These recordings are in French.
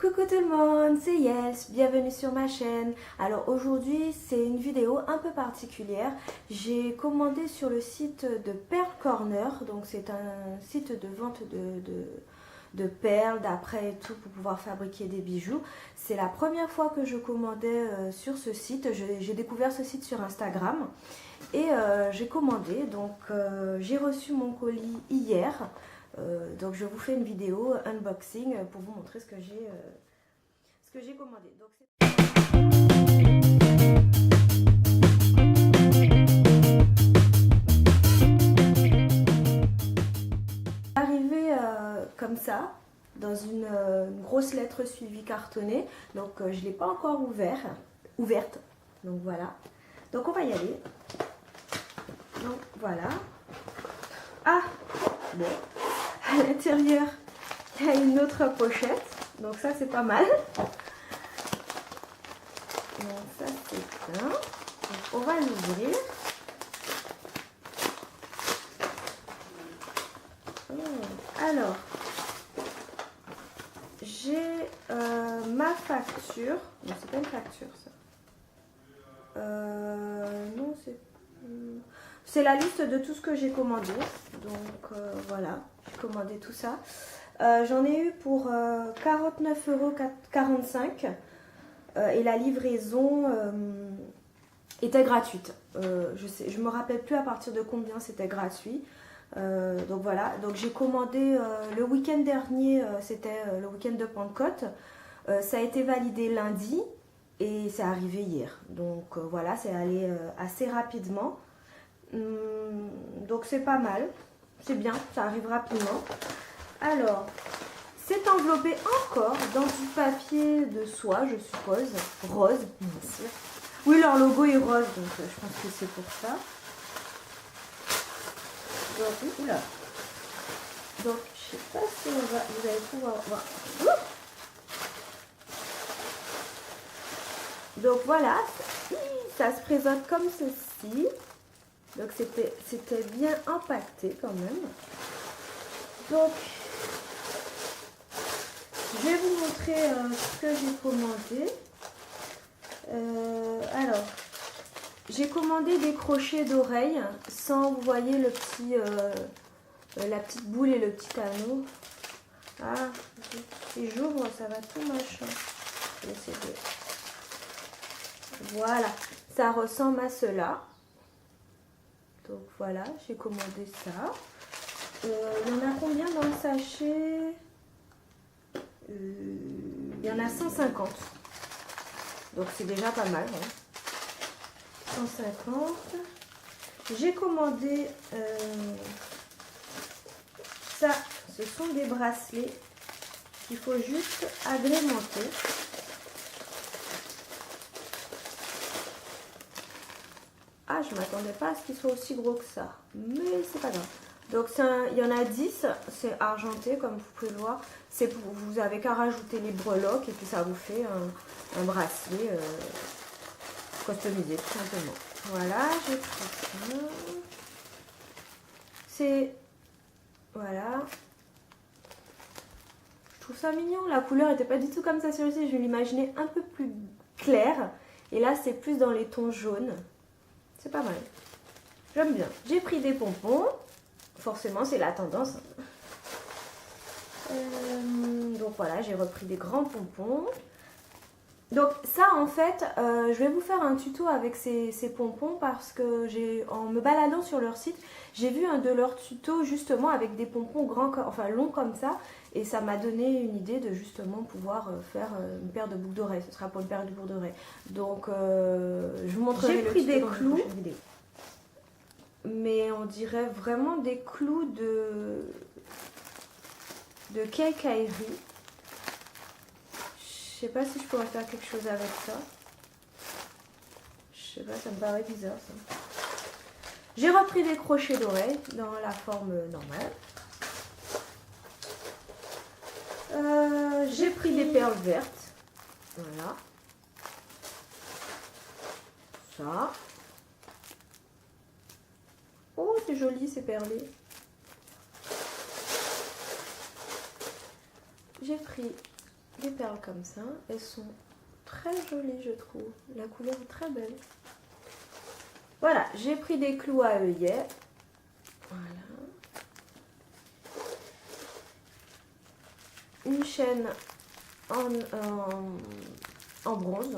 Coucou tout le monde, c'est Yels, bienvenue sur ma chaîne. Alors aujourd'hui c'est une vidéo un peu particulière. J'ai commandé sur le site de Pearl Corner, donc c'est un site de vente de perles, d'apprêts et tout pour pouvoir fabriquer des bijoux. C'est la première fois que je commandais sur ce site. J'ai découvert ce site sur Instagram et j'ai commandé, donc j'ai reçu mon colis hier. Donc je vous fais une vidéo unboxing pour vous montrer ce que j'ai commandé. Donc, arrivé comme ça dans une grosse lettre suivie cartonnée. Donc je ne l'ai pas encore ouverte. Donc voilà. Donc on va y aller. Donc voilà. Ah bon. À l'intérieur, il y a une autre pochette. Donc ça, c'est pas mal. Donc ça, c'est bien. Donc, on va l'ouvrir. Alors, j'ai ma facture. Non, c'est pas une facture, ça. Non, c'est la liste de tout ce que j'ai commandé. Donc voilà, j'ai commandé tout ça. J'en ai eu pour 49,45 € et la livraison était gratuite. Je me rappelle plus à partir de combien c'était gratuit. Donc voilà, donc j'ai commandé le week-end dernier, c'était le week-end de Pentecôte. Ça a été validé lundi et c'est arrivé hier. Donc voilà, c'est allé assez rapidement. Donc c'est pas mal, c'est bien, ça arrive rapidement. Alors, c'est enveloppé encore dans du papier de soie, je suppose, rose, bien sûr. Oui, leur logo est rose, donc je pense que c'est pour ça. Donc, oula. Donc, je sais pas si vous allez pouvoir voir. Donc voilà, ça se présente comme ceci. Donc c'était bien empaqueté quand même. Donc je vais vous montrer ce que j'ai commandé. Alors j'ai commandé des crochets d'oreilles sans, vous voyez, le petit la petite boule et le petit anneau. Ah, si j'ouvre ça va tout machin. Je vais essayer de... Voilà, ça ressemble à cela. Donc voilà, j'ai commandé ça. Il y en a combien dans le sachet? Il y en a 150. Donc c'est déjà pas mal. Hein. 150. J'ai commandé ça. Ce sont des bracelets qu'il faut juste agrémenter. Ah, je ne m'attendais pas à ce qu'il soit aussi gros que ça. Mais c'est pas grave. Donc il y en a 10. C'est argenté comme vous pouvez le voir. Vous avez qu'à rajouter les breloques et puis ça vous fait un bracelet customisé tout simplement. Voilà, j'ai pris ça. C'est... Voilà. Je trouve ça mignon. La couleur n'était pas du tout comme ça sur le site. Je l'imaginais un peu plus clair. Et là, c'est plus dans les tons jaunes. C'est pas mal. J'aime bien. J'ai pris des pompons. Forcément, c'est la tendance. Donc voilà, j'ai repris des grands pompons. Donc ça, en fait, je vais vous faire un tuto avec ces pompons parce que en me baladant sur leur site, j'ai vu un de leurs tutos justement avec des pompons grands, enfin longs comme ça. Et ça m'a donné une idée de justement pouvoir faire une paire de boucles d'oreilles. Ce sera pour une paire de boucles d'oreilles. Donc je vous montrerai. J'ai pris des clous. Mais on dirait vraiment des clous de quincaillerie. Je sais pas si je pourrais faire quelque chose avec ça. Je sais pas, ça me paraît bizarre ça. J'ai repris des crochets d'oreilles dans la forme normale. J'ai pris des perles vertes. Voilà. Ça. Oh, c'est joli, c'est perlé. J'ai pris des perles comme ça. Elles sont très jolies, je trouve. La couleur est très belle. Voilà, j'ai pris des clous à œillets. Voilà. Une chaîne en bronze.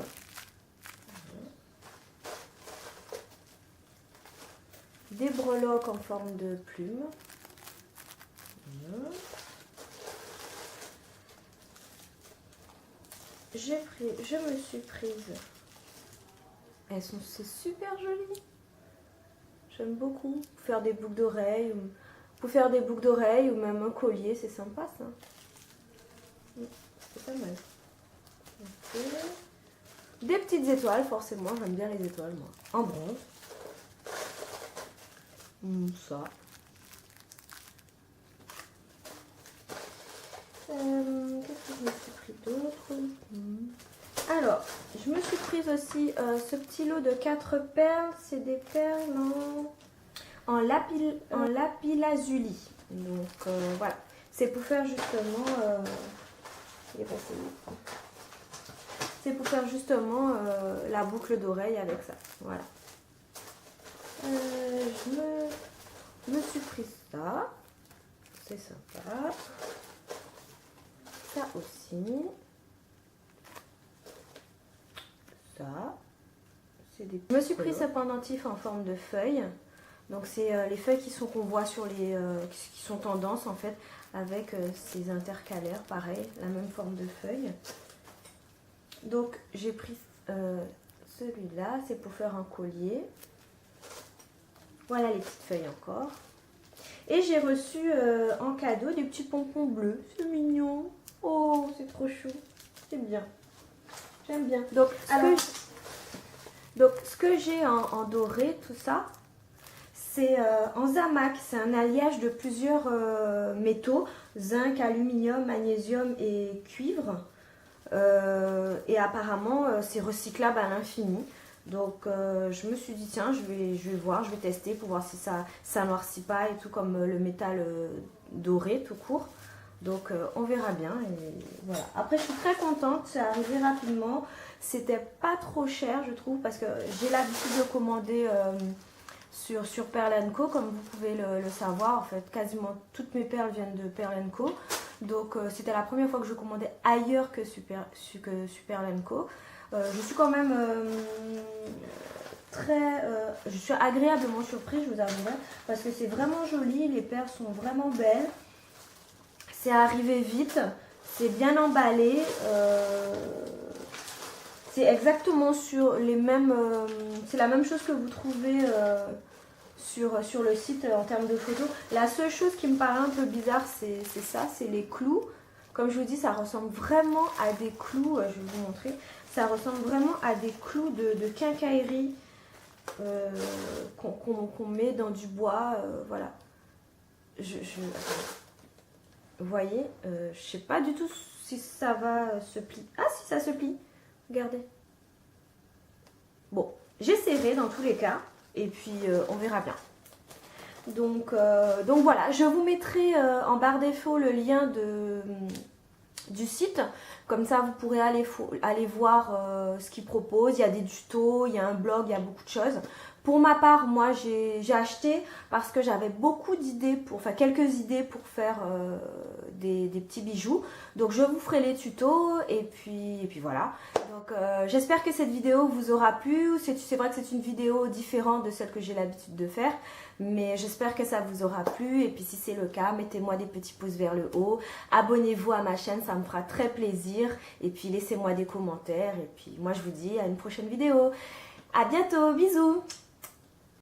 Des breloques en forme de plume. Je me suis prise. C'est super joli. J'aime beaucoup. Pour faire des boucles d'oreilles, ou même un collier, c'est sympa ça. C'est pas mal. Okay. Des petites étoiles, forcément, j'aime bien les étoiles moi. En bronze. Ça. Qu'est-ce que je me suis pris d'autre? Alors, je me suis prise aussi ce petit lot de 4 perles. C'est des perles en lapis-lazuli. Donc voilà, c'est pour faire justement la boucle d'oreille avec ça. Voilà. Je me suis prise ça. C'est sympa. Ça aussi. Ça. Je me suis pris ce pendentif en forme de feuille. Donc c'est les feuilles qu'on voit sur les qui sont tendance en fait, avec ces intercalaires, pareil, la même forme de feuille. Donc j'ai pris celui-là, c'est pour faire un collier. Voilà les petites feuilles encore. Et j'ai reçu en cadeau des petits pompons bleus. C'est mignon. Oh, c'est trop chou. C'est bien. J'aime bien. Donc, ce que j'ai en doré, tout ça, c'est en zamac. C'est un alliage de plusieurs métaux. Zinc, aluminium, magnésium et cuivre. Et apparemment, c'est recyclable à l'infini. Donc je me suis dit tiens, je vais voir, je vais tester pour voir si ça noircit pas et tout, comme le métal doré tout court. Donc on verra bien. Et voilà. Après je suis très contente, c'est arrivé rapidement. C'était pas trop cher je trouve, parce que j'ai l'habitude de commander sur Pearl & Co, comme vous pouvez le savoir. En fait quasiment toutes mes perles viennent de Pearl & Co. Donc c'était la première fois que je commandais ailleurs que sur Pearl & Co. Je suis quand même je suis agréablement surprise, je vous avouerai, parce que c'est vraiment joli, les perles sont vraiment belles, c'est arrivé vite, c'est bien emballé, c'est exactement sur les mêmes, c'est la même chose que vous trouvez sur le site en termes de photos. La seule chose qui me paraît un peu bizarre, c'est ça, c'est les clous. Comme je vous dis, ça ressemble vraiment à des clous, je vais vous montrer. Ça ressemble vraiment à des clous de quincaillerie qu'on met dans du bois, voilà. Vous voyez, je sais pas du tout si ça va se plier. Ah si, ça se plie, regardez. Bon, j'essaierai dans tous les cas, et puis on verra bien. Donc voilà, je vous mettrai en barre d'infos le lien du site. Comme ça, vous pourrez aller voir ce qu'ils proposent. Il y a des tutos, il y a un blog, il y a beaucoup de choses. Pour ma part, moi, j'ai acheté parce que j'avais beaucoup d'idées, quelques idées pour faire des petits bijoux. Donc, je vous ferai les tutos et puis voilà. Donc, j'espère que cette vidéo vous aura plu. C'est vrai que c'est une vidéo différente de celle que j'ai l'habitude de faire. Mais j'espère que ça vous aura plu. Et puis, si c'est le cas, mettez-moi des petits pouces vers le haut. Abonnez-vous à ma chaîne, ça me fera très plaisir. Et puis, laissez-moi des commentaires. Et puis, moi, je vous dis à une prochaine vidéo. À bientôt, bisous!